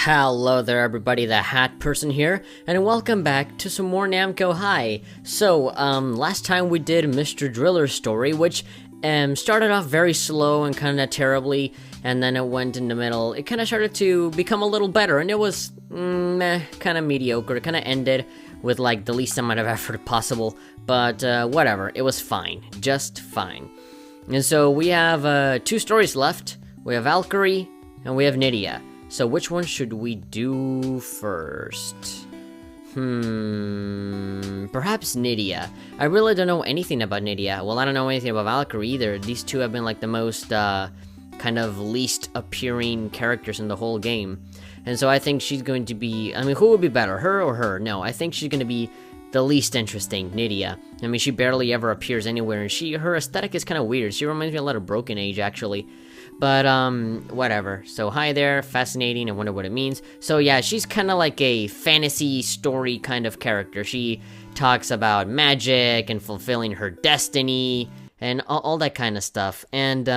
Hello there everybody, the Hat Person here, and welcome back to some more Namco High. So, last time we did Mr. Driller's story, which started off very slow and kinda terribly, and then it went in the middle. It kinda started to become a little better, and it was, kinda mediocre. It kinda ended with, like, the least amount of effort possible, but, whatever. It was fine. Just fine. And so, we have, two stories left. We have Valkyrie, and we have Nydia. So which one should we do first? Perhaps Nydia. I really don't know anything about Nydia. Well, I don't know anything about Valkyrie either. These two have been like the most, kind of least appearing characters in the whole game. And so I think she's going to be, I mean, who would be better, her or her? No, I think she's going to be the least interesting, Nydia. I mean, she barely ever appears anywhere, and her aesthetic is kind of weird. She reminds me a lot of Broken Age, actually. But, whatever. So, hi there, fascinating, I wonder what it means. So, yeah, she's kind of like a fantasy story kind of character. She talks about magic and fulfilling her destiny and all that kind of stuff. And,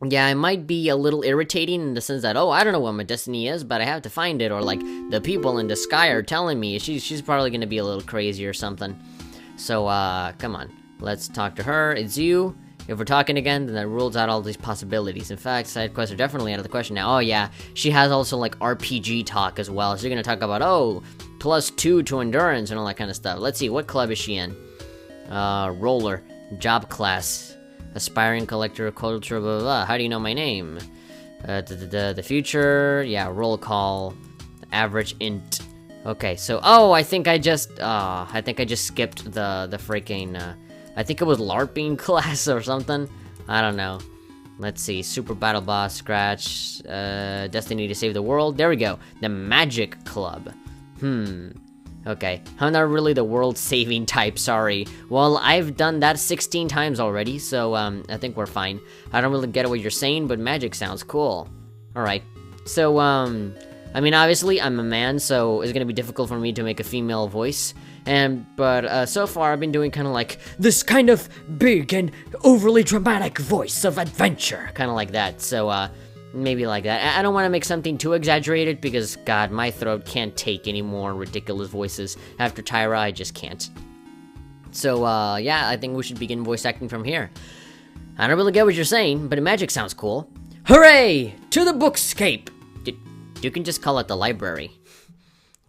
yeah, it might be a little irritating in the sense that, oh, I don't know what my destiny is, but I have to find it. Or, like, the people in the sky are telling me. She's probably going to be a little crazy or something. So, come on. Let's talk to her. It's you. If we're talking again, then that rules out all these possibilities. In fact, side quests are definitely out of the question now. Oh yeah, she has also like RPG talk as well. So you're gonna talk about, oh, +2 to endurance and all that kind of stuff. Let's see, what club is she in? Roller, job class, aspiring collector, culture, blah, blah, blah. How do you know my name? The future, yeah, roll call, average int. Okay, so, oh, I think I just skipped the freaking, I think it was LARPing class or something. I don't know. Let's see. Super Battle Boss, Scratch, Destiny to Save the World. There we go. The Magic Club. Okay. I'm not really the world-saving type, sorry. Well, I've done that 16 times already, so, I think we're fine. I don't really get what you're saying, but magic sounds cool. Alright. So, I mean, obviously, I'm a man, so it's gonna be difficult for me to make a female voice. But so far I've been doing kind of like this kind of big and overly dramatic voice of adventure, kind of like that. So maybe like that. I don't want to make something too exaggerated because God, my throat can't take any more ridiculous voices. After Tyra, I just can't. So yeah, I think we should begin voice acting from here. I don't really get what you're saying, but magic sounds cool. Hooray! To the bookscape! You can just call it the library.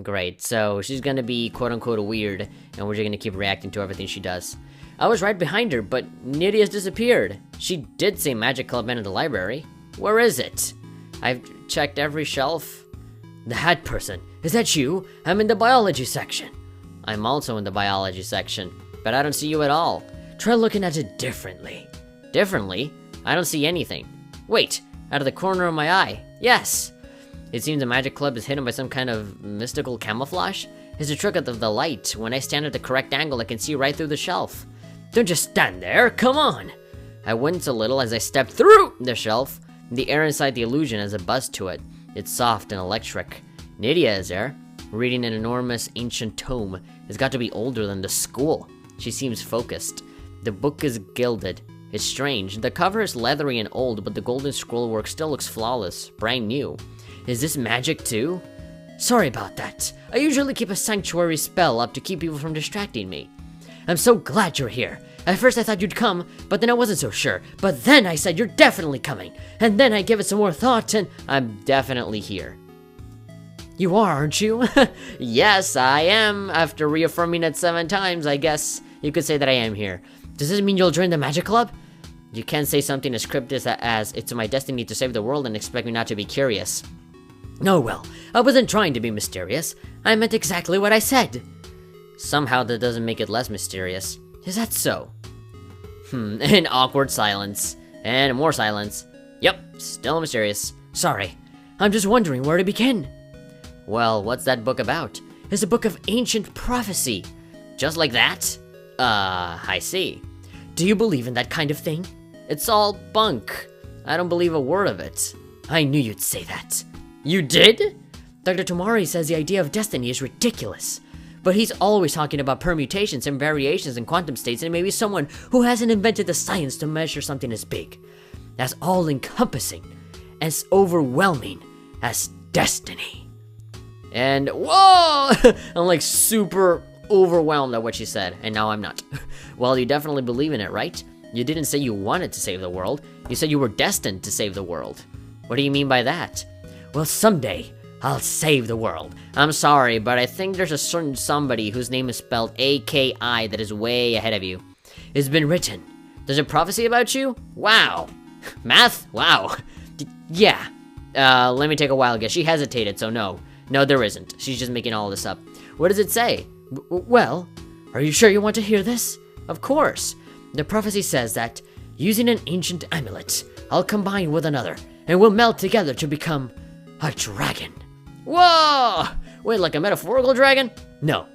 Great, so she's gonna be quote-unquote weird, and we're just gonna keep reacting to everything she does. I was right behind her, but Nydia's disappeared. She did say Magic Club in the library. Where is it? I've checked every shelf. The Hat Person, is that you? I'm in the biology section. I'm also in the biology section, but I don't see you at all. Try looking at it differently. Differently? I don't see anything. Wait, out of the corner of my eye. Yes! It seems the Magic Club is hidden by some kind of mystical camouflage. It's a trick of the light. When I stand at the correct angle, I can see right through the shelf. Don't just stand there, come on! I wince a little as I step through the shelf. The air inside the illusion has a buzz to it. It's soft and electric. Nydia is there, reading an enormous ancient tome. It's got to be older than the school. She seems focused. The book is gilded. It's strange. The cover is leathery and old, but the golden scroll work still looks flawless, brand new. Is this magic too? Sorry about that. I usually keep a sanctuary spell up to keep people from distracting me. I'm so glad you're here. At first I thought you'd come, but then I wasn't so sure. But then I said you're definitely coming. And then I gave it some more thought and I'm definitely here. You are, aren't you? Yes, I am. After reaffirming it 7 times, I guess you could say that I am here. Does this mean you'll join the Magic Club? You can't say something as cryptic as it's my destiny to save the world and expect me not to be curious. Oh well, I wasn't trying to be mysterious. I meant exactly what I said. Somehow that doesn't make it less mysterious. Is that so? An awkward silence. And more silence. Yep, still mysterious. Sorry. I'm just wondering where to begin. Well, what's that book about? It's a book of ancient prophecy. Just like that? I see. Do you believe in that kind of thing? It's all bunk. I don't believe a word of it. I knew you'd say that. You did? Dr. Tomari says the idea of destiny is ridiculous. But he's always talking about permutations and variations in quantum states, and maybe someone who hasn't invented the science to measure something as big, as all-encompassing, as overwhelming, as destiny. And whoa! I'm like super overwhelmed at what she said, and now I'm not. Well, you definitely believe in it, right? You didn't say you wanted to save the world. You said you were destined to save the world. What do you mean by that? Well, someday, I'll save the world. I'm sorry, but I think there's a certain somebody whose name is spelled A-K-I that is way ahead of you. It's been written. There's a prophecy about you? Wow. Math? Wow. Yeah. Let me take a wild guess. She hesitated, so no. No, there isn't. She's just making all this up. What does it say? Well, are you sure you want to hear this? Of course. The prophecy says that, using an ancient amulet, I'll combine with another, and we'll melt together to become a dragon. Whoa! Wait, like a metaphorical dragon? No.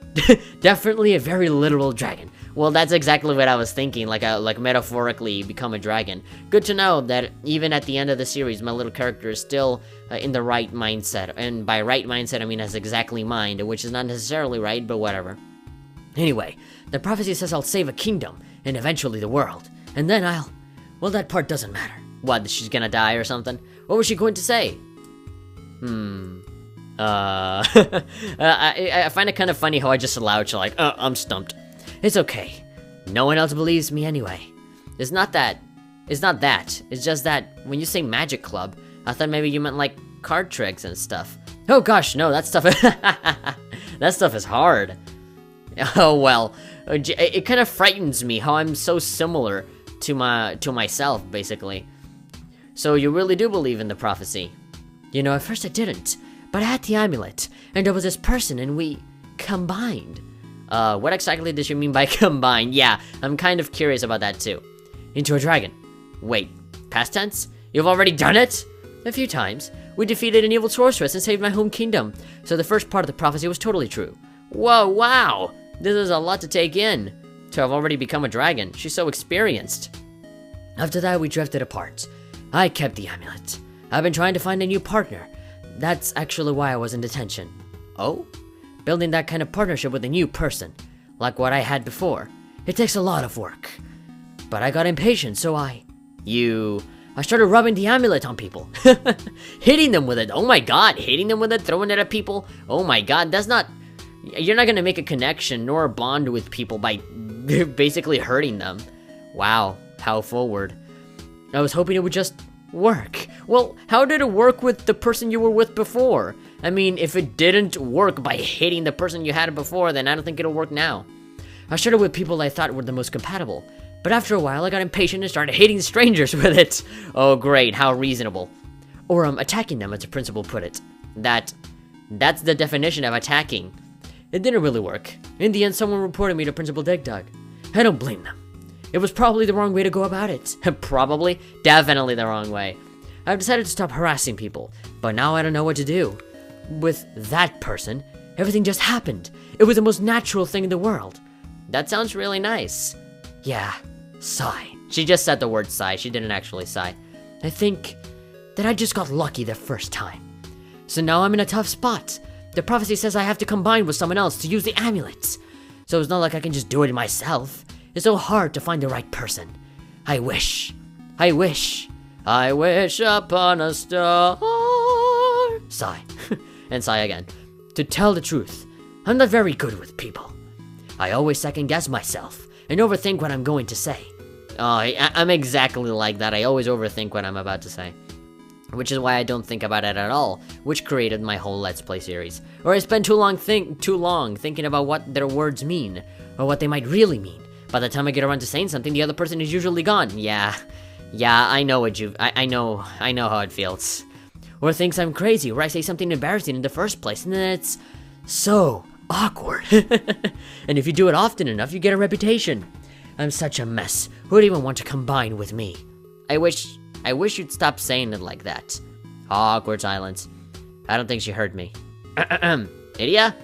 Definitely a very literal dragon. Well, that's exactly what I was thinking, like metaphorically become a dragon. Good to know that even at the end of the series, my little character is still in the right mindset. And by right mindset, I mean has exactly mind, which is not necessarily right, but whatever. Anyway, the prophecy says I'll save a kingdom, and eventually the world. And then I'll... Well, that part doesn't matter. What, she's gonna die or something? What was she going to say? I find it kind of funny how I just allowed to I'm stumped. It's okay. No one else believes me anyway. It's not that. It's just that when you say magic club, I thought maybe you meant like card tricks and stuff. Oh gosh, no, that stuff that stuff is hard. Oh well, it kind of frightens me how I'm so similar to myself, basically. So you really do believe in the prophecy? You know, at first I didn't, but I had the amulet, and there was this person, and we combined. What exactly does she mean by combined? Yeah, I'm kind of curious about that too. Into a dragon. Wait, past tense? You've already done it? A few times. We defeated an evil sorceress and saved my home kingdom, so the first part of the prophecy was totally true. Whoa, wow! This is a lot to take in. To have already become a dragon. She's so experienced. After that, we drifted apart. I kept the amulet. I've been trying to find a new partner. That's actually why I was in detention. Oh? Building that kind of partnership with a new person, like what I had before, it takes a lot of work. But I got impatient, so I started rubbing the amulet on people. Hitting them with it. Oh my god, hitting them with it, throwing it at people. Oh my god, you're not gonna make a connection nor a bond with people by basically hurting them. Wow, how forward. I was hoping it would just work. Well, how did it work with the person you were with before? I mean, if it didn't work by hitting the person you had before, then I don't think it'll work now. I started with people I thought were the most compatible, but after a while I got impatient and started hitting strangers with it. Oh great, how reasonable. Or attacking them, as the principal put it. That's the definition of attacking. It didn't really work. In the end, someone reported me to Principal Dig Dug. I don't blame them. It was probably the wrong way to go about it. Probably? Definitely the wrong way. I've decided to stop harassing people, but now I don't know what to do. With that person, everything just happened. It was the most natural thing in the world. That sounds really nice. Yeah, sigh. She just said the word sigh, she didn't actually sigh. I think that I just got lucky the first time. So now I'm in a tough spot. The prophecy says I have to combine with someone else to use the amulets. So it's not like I can just do it myself. It's so hard to find the right person. I wish upon a star. Sigh. And sigh again. To tell the truth, I'm not very good with people. I always second guess myself and overthink what I'm going to say. I'm exactly like that. I always overthink what I'm about to say. Which is why I don't think about it at all, which created my whole Let's Play series. Or I spend too long thinking about what their words mean, or what they might really mean. By the time I get around to saying something, the other person is usually gone. Yeah, I know what I know how it feels. Or thinks I'm crazy, or I say something embarrassing in the first place, and then it's so awkward. And if you do it often enough, you get a reputation. I'm such a mess. Who would even want to combine with me? I wish you'd stop saying it like that. Awkward silence. I don't think she heard me. Idia?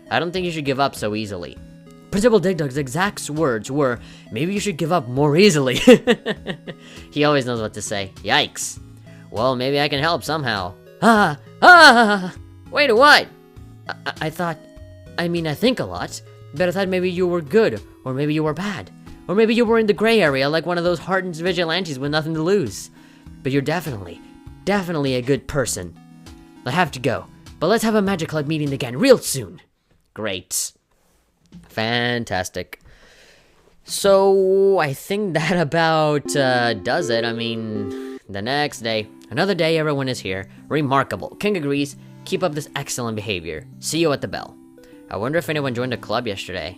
I don't think you should give up so easily. Principal Dig Dug's exact words were, maybe you should give up more easily. He always knows what to say. Yikes. Well, maybe I can help somehow. Wait, what? I think a lot, but I thought maybe you were good, or maybe you were bad. Or maybe you were in the gray area like one of those hardened vigilantes with nothing to lose. But you're definitely a good person. I have to go, but let's have a Magic Club meeting again real soon. Great. Fantastic. So, I think that about does it. I mean, the next day. Another day, everyone is here. Remarkable. King agrees. Keep up this excellent behavior. See you at the bell. I wonder if anyone joined the club yesterday.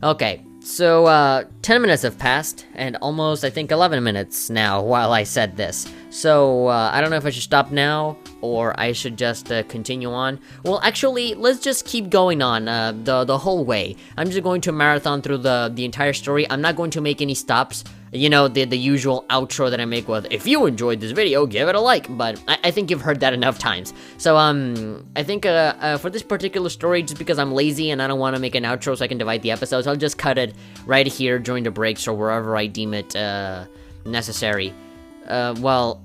Okay, so 10 minutes have passed, and almost, I think, 11 minutes now while I said this. So, I don't know if I should stop now, or I should just continue on. Well, actually, let's just keep going on the whole way. I'm just going to marathon through the entire story. I'm not going to make any stops. You know, the usual outro that I make with, if you enjoyed this video, give it a like, but I think you've heard that enough times. So, I think, for this particular story, just because I'm lazy and I don't want to make an outro so I can divide the episodes, I'll just cut it right here during the breaks or wherever I deem it, necessary. Well,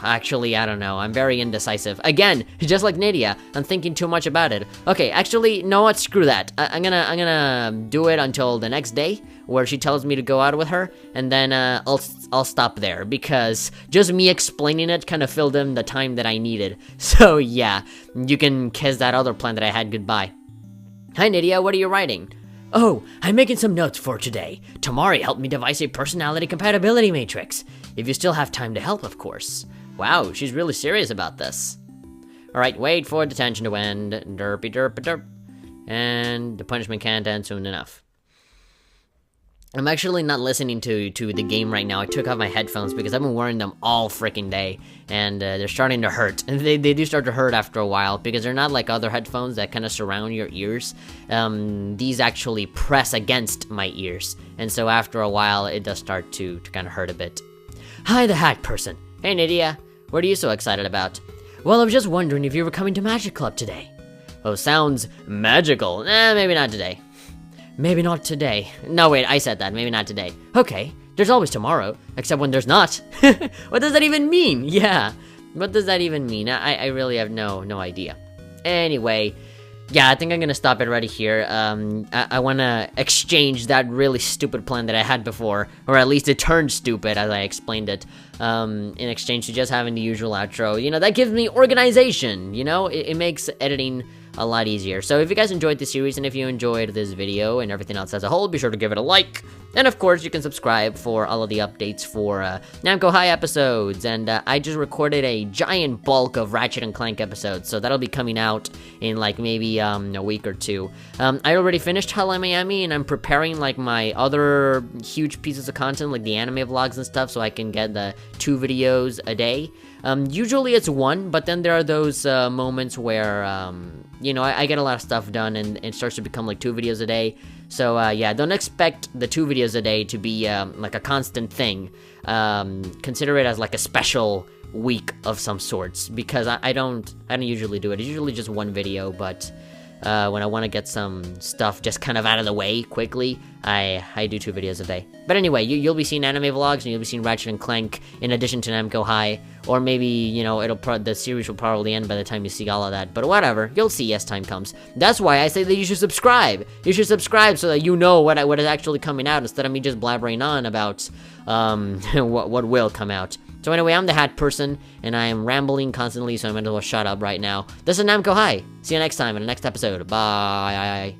actually, I don't know. I'm very indecisive. Again, just like Nydia, I'm thinking too much about it. Okay, actually, no what? Screw that. I'm gonna do it until the next day, where she tells me to go out with her, and then I'll stop there, because just me explaining it kind of filled in the time that I needed. So yeah, you can kiss that other plan that I had goodbye. Hi Nydia, what are you writing? Oh, I'm making some notes for today. Tamari helped me devise a personality compatibility matrix. If you still have time to help, of course. Wow, she's really serious about this. Alright, wait for detention to end. Derpy derp derp. And the punishment can't end soon enough. I'm actually not listening to the game right now. I took off my headphones because I've been wearing them all freaking day, and they're starting to hurt. And they do start to hurt after a while, because they're not like other headphones that kind of surround your ears. These actually press against my ears, and so after a while, it does start to kind of hurt a bit. Hi, the hat person. Hey, Nydia. What are you so excited about? Well, I was just wondering if you were coming to Magic Club today. Oh, sounds magical. Maybe not today. Maybe not today. No, wait, I said that. Maybe not today. Okay, there's always tomorrow, except when there's not. What does that even mean? Yeah, what does that even mean? I really have no idea. Anyway, yeah, I think I'm gonna stop it right here. I wanna exchange that really stupid plan that I had before, or at least it turned stupid as I explained it, in exchange to just having the usual outro. You know, that gives me organization, you know? It makes editing a lot easier. So if you guys enjoyed this series, and if you enjoyed this video and everything else as a whole, be sure to give it a like. And of course, you can subscribe for all of the updates for Namco High episodes. And I just recorded a giant bulk of Ratchet and Clank episodes, so that'll be coming out in like maybe a week or two. I already finished Hotline Miami, and I'm preparing like my other huge pieces of content, like the anime vlogs and stuff, so I can get the 2 videos a day. Usually it's 1, but then there are those moments where, you know, I get a lot of stuff done, and it starts to become like 2 videos a day. So, yeah, don't expect the 2 videos a day to be, like a constant thing. Consider it as like a special week of some sorts, because I don't usually do it. It's usually just 1 video, but when I want to get some stuff just kind of out of the way quickly, I do 2 videos a day. But anyway, you'll be seeing anime vlogs, and you'll be seeing Ratchet and Clank in addition to Namco High, or maybe, you know, the series will probably end by the time you see all of that, but whatever, you'll see as time comes. That's why I say that you should subscribe. You should subscribe so that you know what is actually coming out, instead of me just blabbering on about what will come out. So anyway, I'm the hat person, and I am rambling constantly, so I might as well shut up right now. This is Namco High. See you next time in the next episode. Bye.